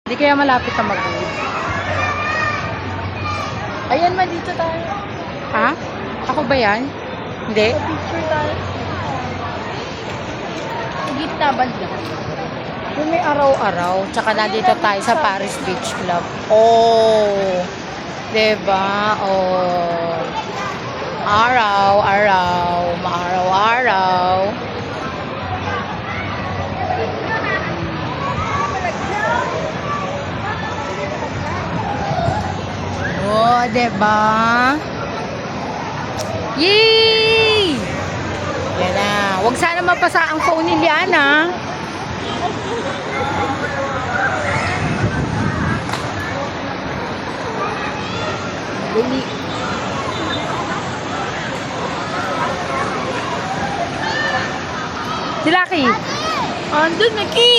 Hindi kaya malapit na mag-uwi. Ayan, man, dito tayo. Ha? Ako ba yan? Hindi? Picture tayo. Gitna banda. Kung may araw-araw, tsaka nandito tayo sa Paris Beach Club. Oh! Diba? Oh! Araw-araw. Maaraw-araw. Oh, diba? Yay! Yan na. Huwag sana mapasa ang phone ni Liana. Dali. Si Lucky. Andun, Naki!